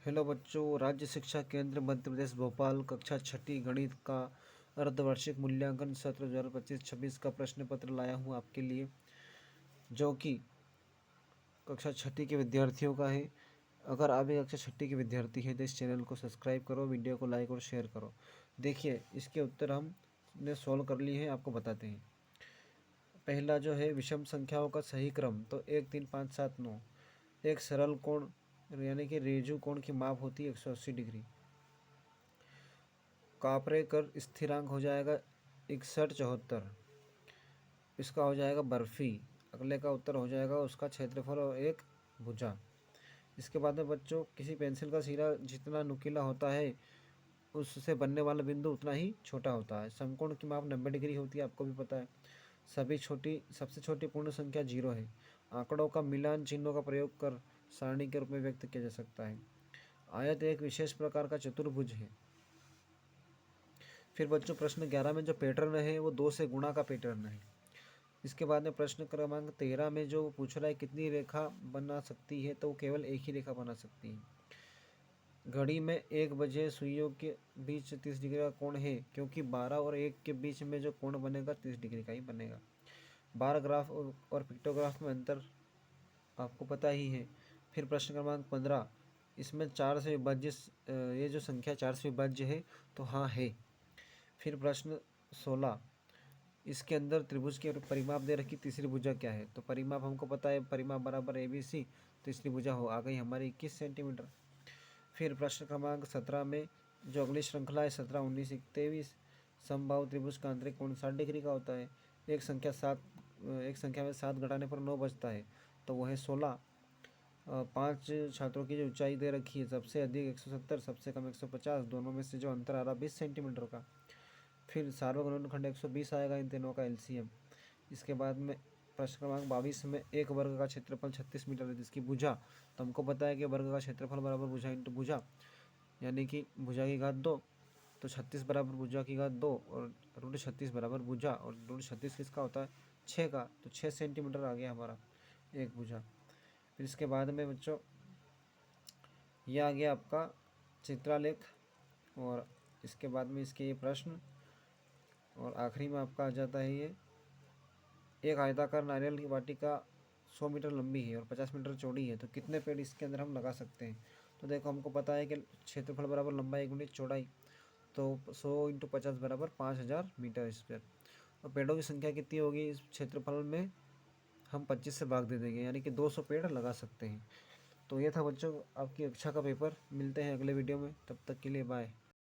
Hello बच्चों, राज्य शिक्षा केंद्र मध्य प्रदेश भोपाल कक्षा छठी गणित का अर्धवार्षिक मूल्यांकन सत्र 2025-26 का प्रश्न पत्र लाया हूँ आपके लिए, जो कि कक्षा छठी के विद्यार्थियों का है। अगर आप भी कक्षा छठी के विद्यार्थी हैं तो इस चैनल को सब्सक्राइब करो, वीडियो को लाइक और शेयर करो। देखिए, इसके उत्तर हमने सॉल्व कर लिए हैं, आपको बताते हैं। पहला जो है विषम संख्याओं का सही क्रम, तो 1 3 5 7 9। एक सरल कोण यानी कि रेजु कोण की माप होती है 180 डिग्री। कापरे कर स्थिरांक हो जाएगा 6174। इसका हो जाएगा बर्फी। अगले का उत्तर हो जाएगा उसका क्षेत्रफल और एक भुजा। इसके बाद में बच्चों, किसी पेंसिल का सिरा जितना नुकीला होता है उससे बनने वाला बिंदु उतना ही छोटा होता है। समकोण की माप 90 डिग्री होती है, आपको भी पता है। सबसे छोटी पूर्ण संख्या 0 है। आंकड़ों का मिलान चिन्हों का प्रयोग कर सारणी के रूप में व्यक्त किया जा सकता है। आयत एक विशेष प्रकार का चतुर्भुज है। फिर बच्चों, प्रश्न 11 में जो पैटर्न है वो 2 से गुणा का पैटर्न है। इसके बाद में प्रश्न क्रमांक 13 में जो पूछ रहा है कितनी रेखा बना सकती है, तो वो केवल एक ही रेखा बना सकती है। घड़ी में 1 बजे सुइयों के बीच 30 डिग्री का कोण है, क्योंकि 12 और 1 के बीच में जो कोण बनेगा 30 डिग्री का ही बनेगा। बार ग्राफ और पिक्टोग्राफ में अंतर आपको पता ही है। फिर प्रश्न क्रमांक 15, इसमें 4 से विभाज्य ये जो संख्या 4 से विभाज्य है, तो हाँ है। फिर प्रश्न 16, इसके अंदर त्रिभुज के परिमाप दे रखी, तीसरी भुजा क्या है? तो परिमाप हमको पता है, परिमाप बराबर ABC, तीसरी भुजा हो आ गई हमारी 21 सेंटीमीटर। फिर प्रश्न क्रमांक 17 में जो अगली श्रृंखला है 17, 19, 23, समबाहु त्रिभुज का आंतरिक कोण 60 डिग्री का होता है। एक संख्या में 7 घटाने पर 9 बचता है, तो वह है 16। 5 छात्रों की जो ऊंचाई दे रखी है, सबसे अधिक 170, सबसे कम 150, दोनों में से जो अंतर आ रहा 20 सेंटीमीटर का। फिर सार्वगुणनखंड खंड 120 आएगा, इन तीनों का LCM। इसके बाद में प्रश्न क्रमांक 22 में एक वर्ग का क्षेत्रफल 36 मीटर है, जिसकी भुजा, तो हमको पता है कि वर्ग का क्षेत्रफल बराबर भुजा इंटू भुजा, यानी कि भुजा की घात 2, तो 36 बराबर भुजा की घात 2 और √36 बराबर भुजा, और √36 किसका होता है? 6 का, तो 6 सेंटीमीटर आ गया हमारा एक भुजा। फिर इसके बाद में बच्चों यह आ गया आपका चित्रालेख, और इसके बाद में इसके ये प्रश्न, और आखिरी में आपका आ जाता है ये एक आयताकार नारियल की वाटिका 100 मीटर लंबी है और 50 मीटर चौड़ी है, तो कितने पेड़ इसके अंदर हम लगा सकते हैं? तो देखो, हमको पता है कि क्षेत्रफल बराबर लंबाई गुणित चौड़ाई, तो 100 × 50 बराबर 5000 मीटर स्क्वायर। और पेड़ों की संख्या कितनी होगी इस क्षेत्रफल में? हम 25 से भाग दे देंगे, यानी कि 200 पेड़ लगा सकते हैं। तो ये था बच्चों आपकी कक्षा का पेपर। मिलते हैं अगले वीडियो में, तब तक के लिए बाय।